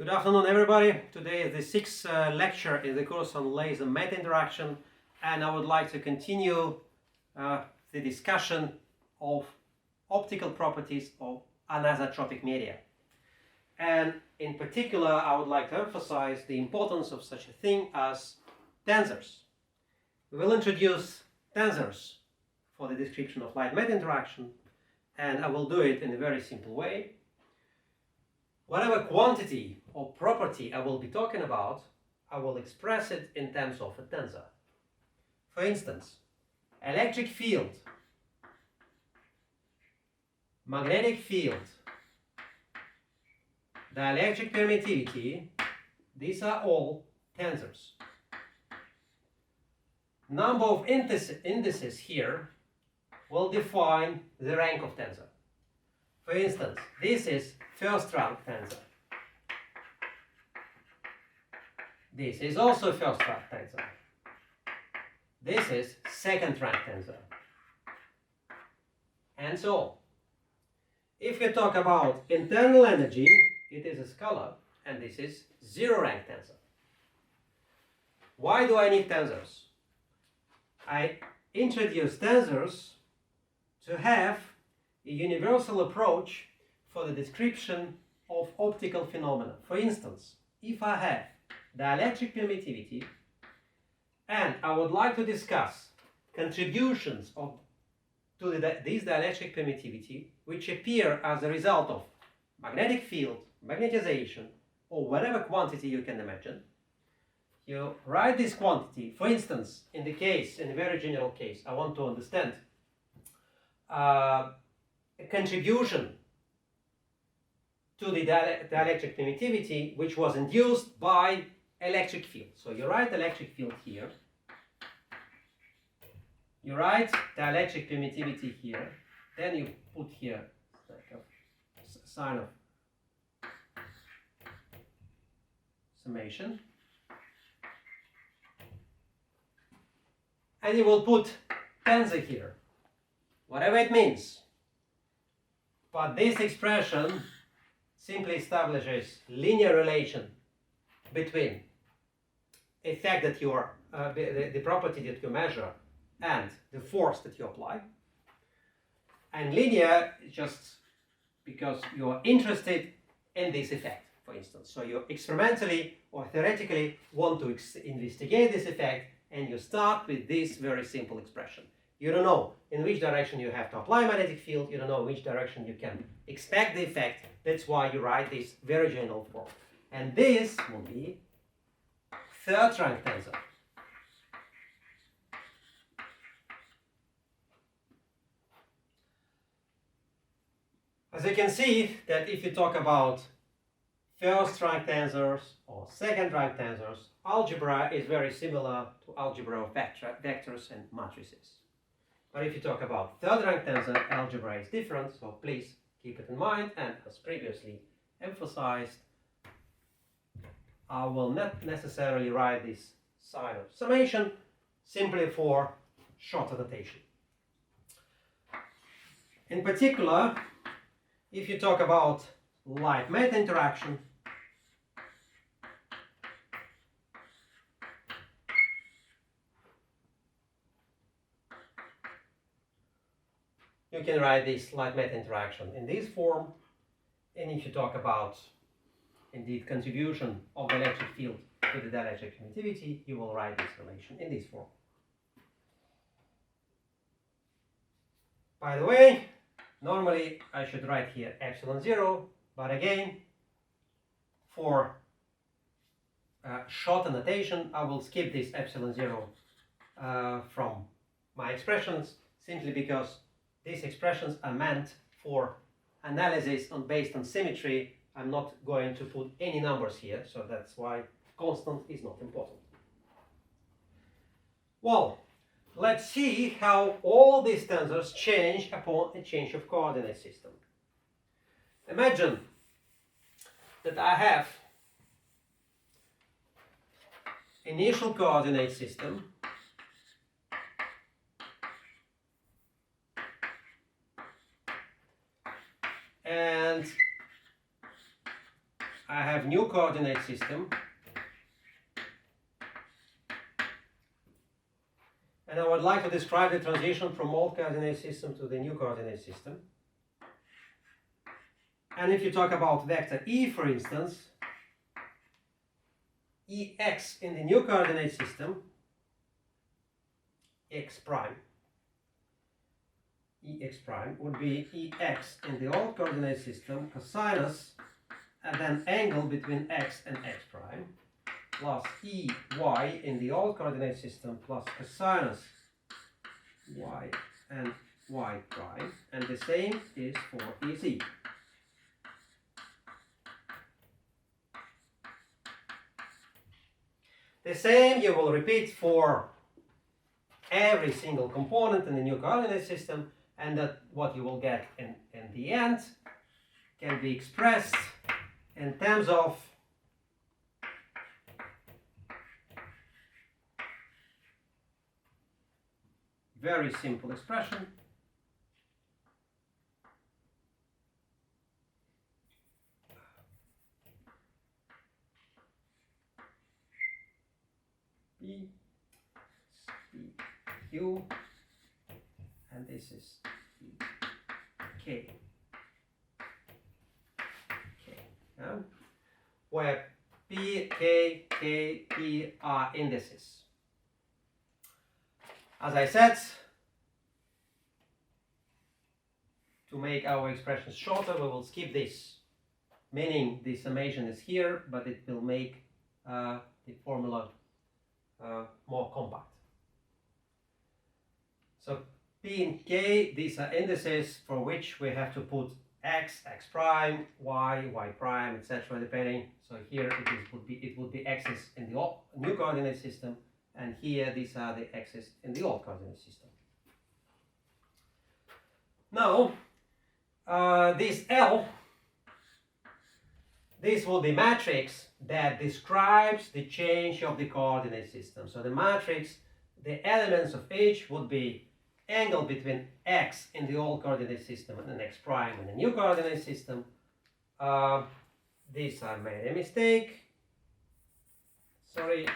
Good afternoon, everybody. Today is the sixth lecture in the course on laser-meta interaction, and I would like to continue the discussion of optical properties of anisotropic media. And in particular, I would like to emphasize the importance of such a thing as tensors. We will introduce tensors for the description of light-meta interaction, and I will do it in a very simple way. Whatever quantity or property I will be talking about, I will express it in terms of a tensor. For instance, electric field, magnetic field, dielectric permittivity, these are all tensors. Number of indices here will define the rank of tensor. For instance, this is first rank tensor. This is also first rank tensor. This is second rank tensor. And so on. If you talk about internal energy, it is a scalar, and this is zero rank tensor. Why do I need tensors? I introduce tensors to have a universal approach for the description of optical phenomena. For instance, if I have dielectric permittivity and I would like to discuss contributions to this dielectric permittivity which appear as a result of magnetic field, magnetization, or whatever quantity you can imagine, you write this quantity. For instance, in a very general case, I want to understand a contribution to the dielectric permittivity which was induced by electric field. So you write electric field here, you write dielectric permittivity here, then you put here like a sign of summation, and you will put tensor here, whatever it means. But this expression simply establishes linear relation between a fact that you are the property that you measure and the force that you apply. And linear is just because you are interested in this effect, for instance. So you experimentally or theoretically want to investigate this effect, and you start with this very simple expression. You don't know in which direction you have to apply magnetic field. You don't know in which direction you can expect the effect. That's why you write this very general form. And this will be third rank tensor. As you can see, that if you talk about first rank tensors or second rank tensors, algebra is very similar to algebra of vectors and matrices. But if you talk about third rank tensor, algebra is different, so please keep it in mind. And as previously emphasized, I will not necessarily write this sign of summation, simply for short annotation. In particular, if you talk about light-meta interaction, you can write this light-meta interaction in this form. And if you talk about, indeed, contribution of the electric field to the dielectric permittivity, you will write this relation in this form. By the way, normally I should write here epsilon 0, but again, for short annotation, I will skip this epsilon 0 from my expressions, simply because these expressions are meant for analysis based on symmetry. I'm not going to put any numbers here, so that's why constant is not important. Well, let's see how all these tensors change upon a change of coordinate system. Imagine that I have initial coordinate system and I have new coordinate system. And I would like to describe the transition from old coordinate system to the new coordinate system. And if you talk about vector E, for instance, Ex in the new coordinate system, x prime, Ex prime would be Ex in the old coordinate system, cosinus, and then angle between x and x prime, plus Ey in the old coordinate system, plus cosinus y and y prime, and the same is for Ez. The same you will repeat for every single component in the new coordinate system, and that what you will get in the end can be expressed in terms of very simple expression. P, Q, and this is K. Where P, K, P are indices. As I said, to make our expressions shorter, we will skip this, meaning the summation is here, but it will make the formula more compact. So P and K, these are indices for which we have to put x, x prime, y, y prime, etc. depending. So here it would be x's in the new coordinate system, and here these are the x's in the old coordinate system. Now, this L, this will be matrix that describes the change of the coordinate system. So the matrix, the elements of H would be angle between x in the old coordinate system and x prime in the new coordinate system. This I made a mistake. Sorry.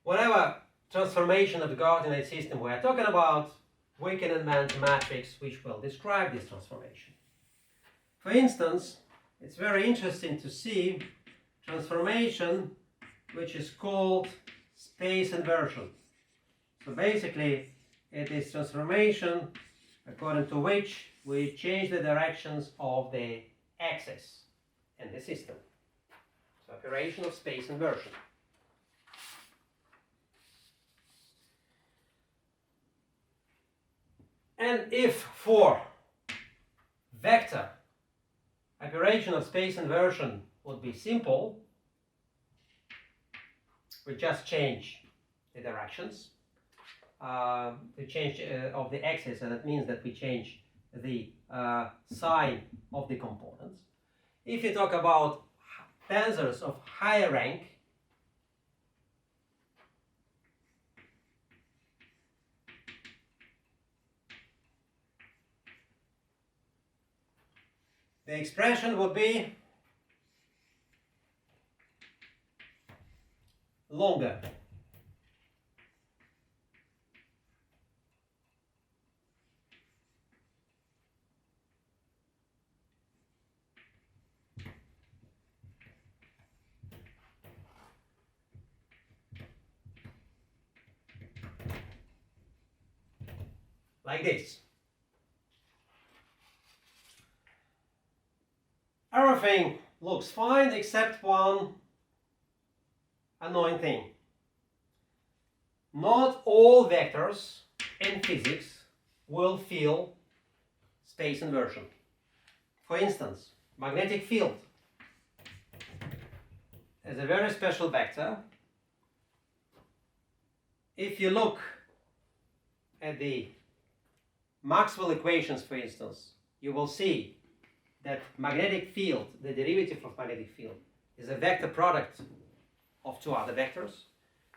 Whatever transformation of the coordinate system we are talking about, we can invent a matrix which will describe this transformation. For instance, it's very interesting to see transformation which is called space inversion. So basically, it is transformation according to which we change the directions of the axes in the system. So operation of space inversion. And if for vector operation of space inversion would be simple, we just change the directions, the change of the axis, and that means that we change the sign of the components. If you talk about tensors of higher rank, the expression would be longer. Like this. Everything looks fine except one annoying thing. Not all vectors in physics will fill space inversion. For instance, magnetic field is a very special vector. If you look at the Maxwell equations, for instance, you will see that magnetic field, the derivative of magnetic field, is a vector product of two other vectors.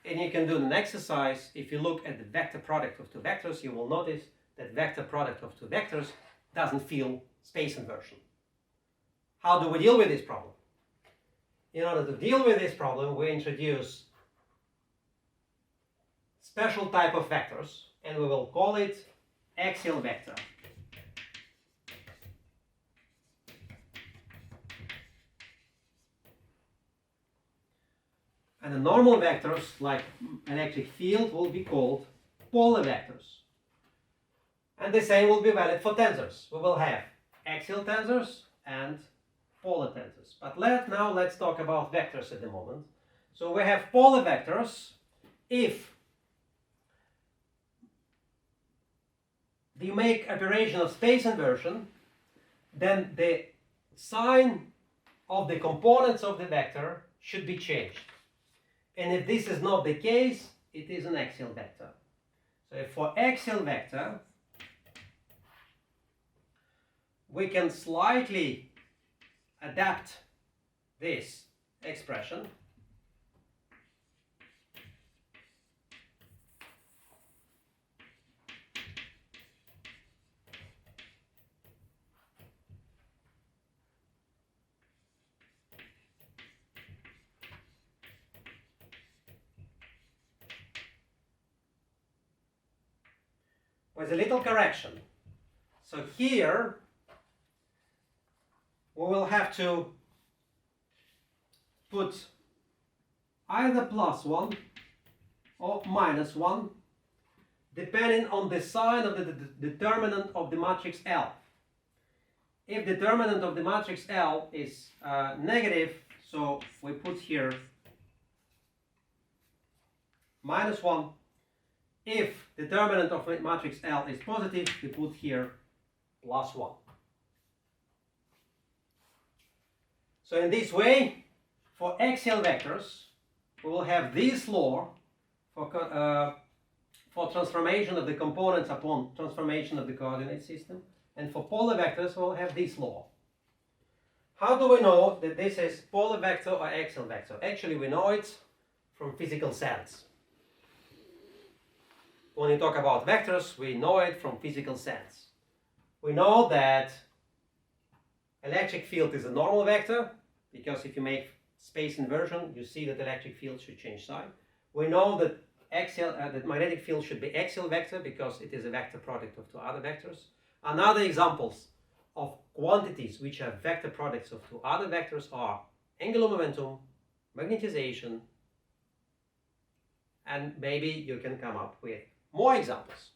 And you can do an exercise. If you look at the vector product of two vectors, you will notice that vector product of two vectors doesn't fill space inversion. How do we deal with this problem? In order to deal with this problem, we introduce special type of vectors, and we will call it axial vector. And the normal vectors, like electric field, will be called polar vectors. And the same will be valid for tensors. We will have axial tensors and polar tensors. But let's talk about vectors at the moment. So we have polar vectors. If you make operation of space inversion, then the sign of the components of the vector should be changed. And if this is not the case, it is an axial vector. So for axial vector, we can slightly adapt this expression. With a little correction. So here we will have to put either +1 or -1 depending on the sign of the determinant of the matrix L. If the determinant of the matrix L is negative, so we put here -1. If the determinant of matrix L is positive, we put here +1. So in this way, for axial vectors, we will have this law for transformation of the components upon transformation of the coordinate system. And for polar vectors, we'll have this law. How do we know that this is polar vector or axial vector? Actually, we know it from physical sense. When you talk about vectors, we know it from physical sense. We know that electric field is a normal vector, because if you make space inversion, you see that electric field should change sign. We know that that magnetic field should be axial vector, because it is a vector product of two other vectors. And other examples of quantities which are vector products of two other vectors are angular momentum, magnetization, and maybe you can come up with more examples.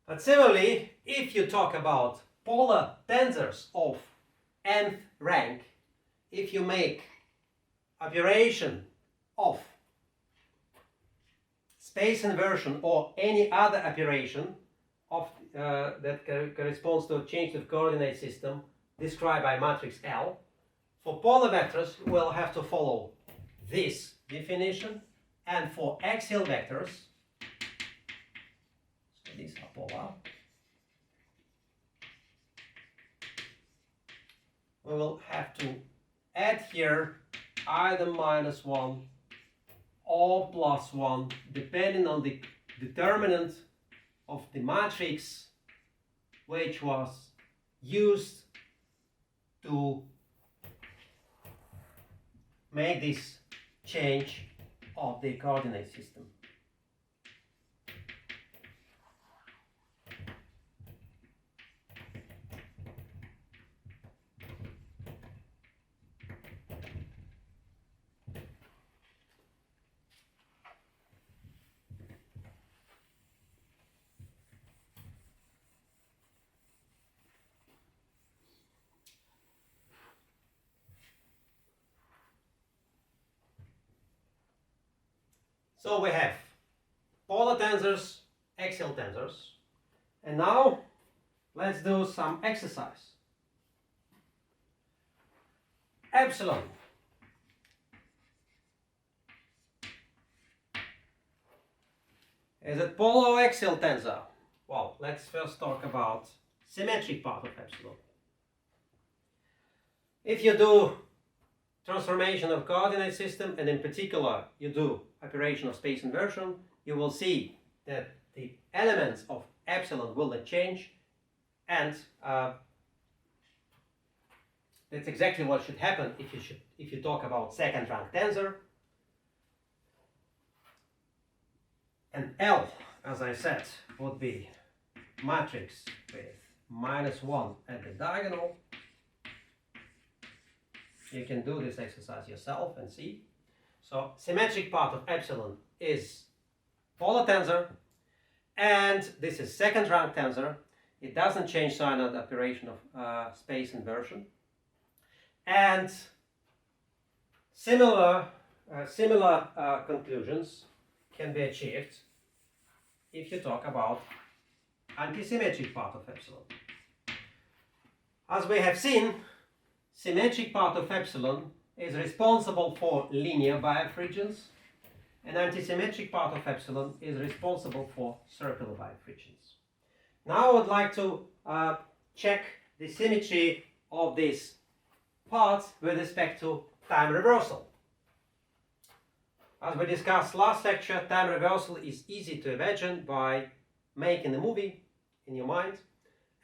But similarly, if you talk about polar tensors of nth rank, if you make operation of space inversion or any other operation of that corresponds to a change of coordinate system described by matrix L, for polar vectors we'll have to follow this definition. And for axial vectors, so these are polar, we will have to add here either -1 or +1 depending on the determinant of the matrix which was used to make this change of the coordinate system. So we have polar tensors, axial tensors, and now let's do some exercise. Epsilon. Is it polar or axial tensor? Well, let's first talk about symmetric part of epsilon. If you do transformation of coordinate system, and in particular you do operation of space inversion, you will see that the elements of epsilon will not change, and that's exactly what should happen if you talk about second rank tensor. And L, as I said, would be matrix with -1 at the diagonal. You can do this exercise yourself and see. So symmetric part of epsilon is polar tensor, and this is second rank tensor. It doesn't change sign of the operation of space inversion. And similar conclusions can be achieved if you talk about antisymmetric part of epsilon. As we have seen, symmetric part of epsilon is responsible for linear birefringence, and antisymmetric part of epsilon is responsible for circular birefringence. Now I would like to check the symmetry of these parts with respect to time reversal. As we discussed last lecture, time reversal is easy to imagine by making a movie in your mind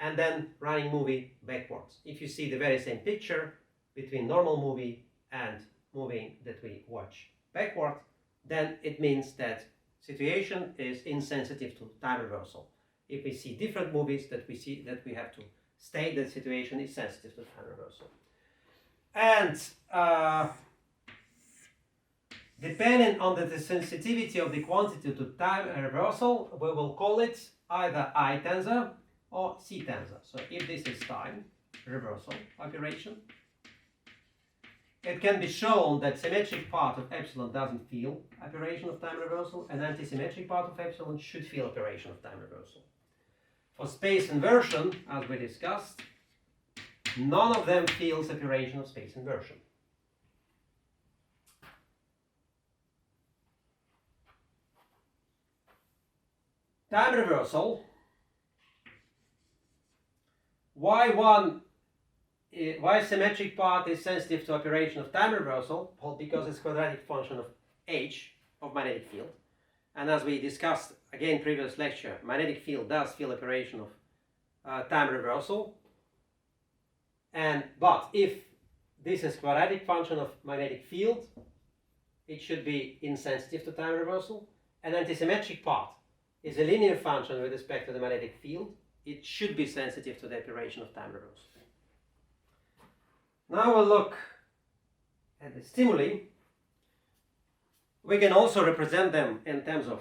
and then running movie backwards. If you see the very same picture between normal movie and movie that we watch backward, then it means that situation is insensitive to time reversal. If we see different movies, that we have to state that situation is sensitive to time reversal. And depending on the sensitivity of the quantity to time reversal, we will call it either I tensor or C tensor. So if this is time reversal operation, it can be shown that symmetric part of epsilon doesn't feel operation of time reversal, and antisymmetric part of epsilon should feel operation of time reversal. For space inversion, as we discussed, none of them feels operation of space inversion. Time reversal. Why symmetric part is sensitive to operation of time reversal? Well, because it's quadratic function of h of magnetic field. And as we discussed again previous lecture, magnetic field does feel operation of time reversal. But if this is quadratic function of magnetic field, it should be insensitive to time reversal. An antisymmetric part is a linear function with respect to the magnetic field. It should be sensitive to the operation of time reversal. Now we'll look at the stimuli. We can also represent them in terms of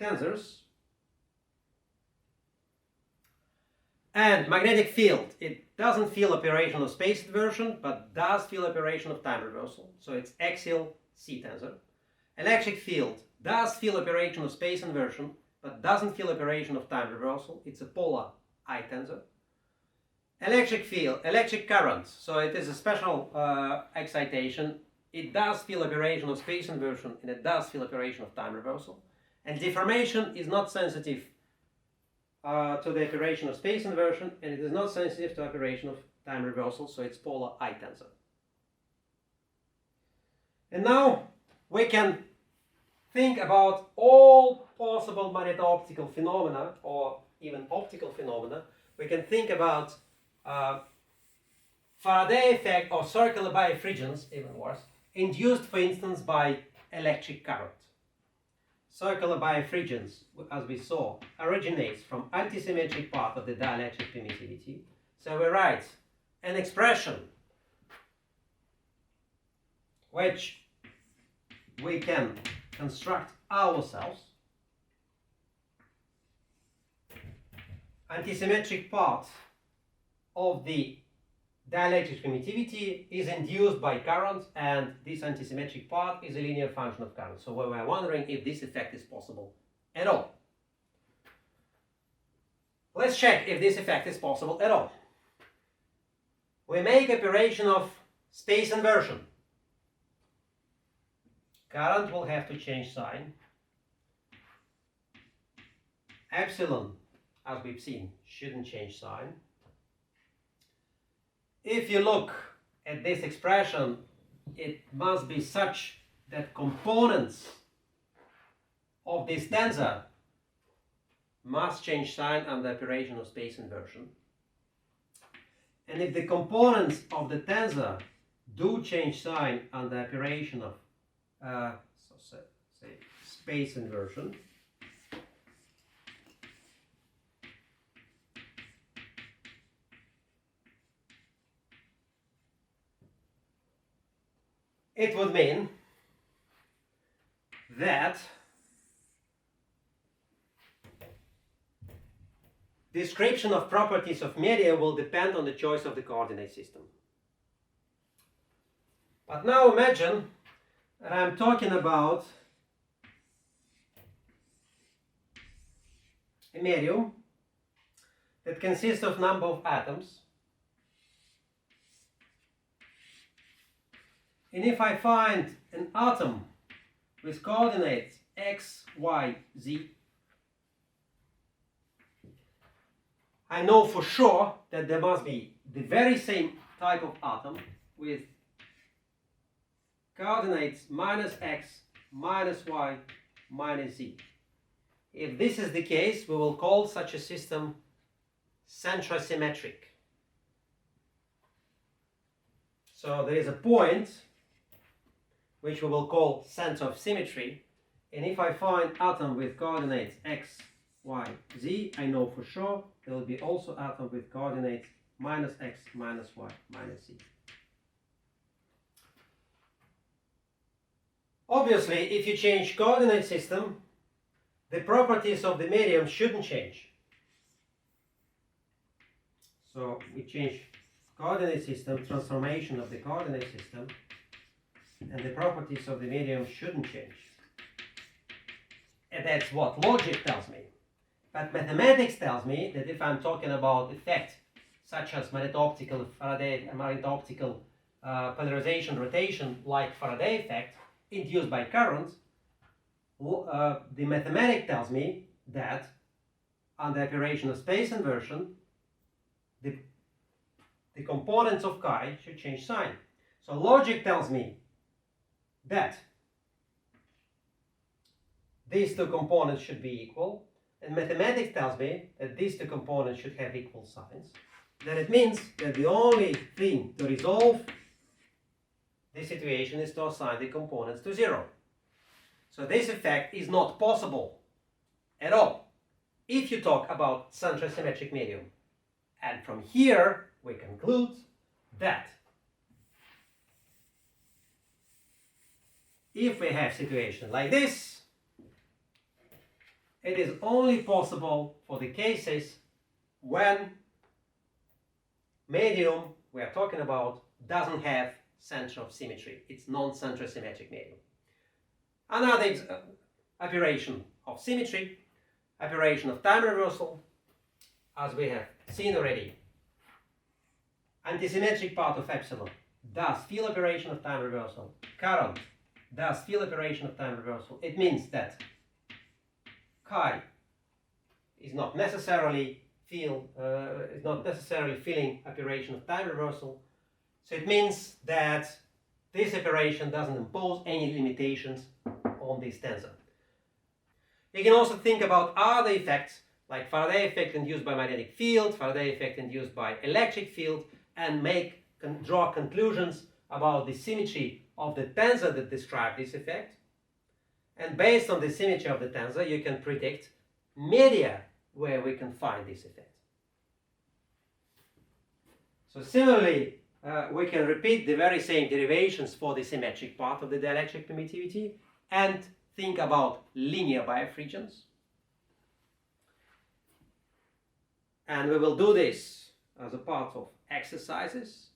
tensors. And magnetic field, it doesn't feel operation of space inversion, but does feel operation of time reversal. So it's axial C tensor. Electric field does feel operation of space inversion, but doesn't feel operation of time reversal. It's a polar I tensor. Electric field, electric current, so it is a special excitation. It does feel operation of space inversion, and it does feel operation of time reversal. And deformation is not sensitive to the operation of space inversion, and it is not sensitive to operation of time reversal, so it's polar I tensor. And now we can think about all possible magneto-optical phenomena, or even optical phenomena. We can think about Faraday effect or circular birefringence, even worse, induced, for instance, by electric current. Circular birefringence, as we saw, originates from antisymmetric part of the dielectric permittivity. So we write an expression which we can construct ourselves. Antisymmetric part of the dielectric permittivity is induced by current, and this antisymmetric part is a linear function of current. So we were wondering if this effect is possible at all. Let's check if this effect is possible at all. We make operation of space inversion. Current will have to change sign. Epsilon, as we've seen, shouldn't change sign. If you look at this expression, it must be such that components of this tensor must change sign under operation of space inversion. And if the components of the tensor do change sign under operation of say space inversion, it would mean that description of properties of media will depend on the choice of the coordinate system. But now imagine that I'm talking about a medium that consists of number of atoms. And if I find an atom with coordinates x, y, z, I know for sure that there must be the very same type of atom with coordinates minus x, minus y, minus z. If this is the case, we will call such a system centrosymmetric. So there is a point which we will call center of symmetry, and if I find atom with coordinates x, y, z, I know for sure there will be also atom with coordinates minus x, minus y, minus z. Obviously, if you change coordinate system, the properties of the medium shouldn't change. So we change coordinate system, transformation of the coordinate system, and the properties of the medium shouldn't change. And that's what logic tells me. But mathematics tells me that if I'm talking about effect such as magneto-optical Faraday, magneto-optical polarization rotation like Faraday effect induced by current, the mathematics tells me that under operation of space inversion, the components of chi should change sign. So logic tells me that these two components should be equal, and mathematics tells me that these two components should have equal signs. Then it means that the only thing to resolve this situation is to assign the components to 0. So this effect is not possible at all if you talk about centrosymmetric medium. And from here we conclude that if we have situation like this, it is only possible for the cases when medium we are talking about doesn't have center of symmetry. It's non-centrosymmetric medium. Another operation of symmetry, operation of time reversal, as we have seen already. Antisymmetric part of epsilon does field operation of time reversal. Current does field operation of time reversal. It means that chi is not necessarily filling operation of time reversal. So it means that this operation doesn't impose any limitations on this tensor. You can also think about other effects like Faraday effect induced by magnetic field, Faraday effect induced by electric field, and draw conclusions about the symmetry of the tensor that describe this effect. And based on the symmetry of the tensor, you can predict media where we can find this effect. So similarly, we can repeat the very same derivations for the symmetric part of the dielectric permittivity and think about linear bias regions. And we will do this as a part of exercises.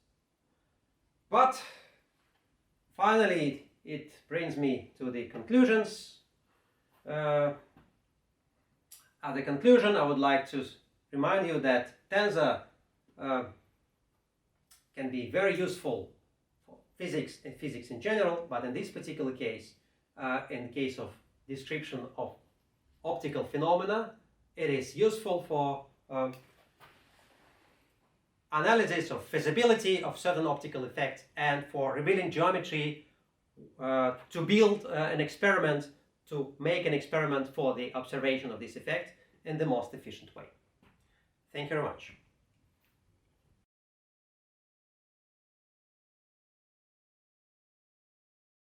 But finally, it brings me to the conclusions. At the conclusion, I would like to remind you that tensor can be very useful for physics and physics in general, but in this particular case, in the case of description of optical phenomena, it is useful for analysis of feasibility of certain optical effects and for revealing geometry to build an experiment, to make an experiment for the observation of this effect in the most efficient way. Thank you very much.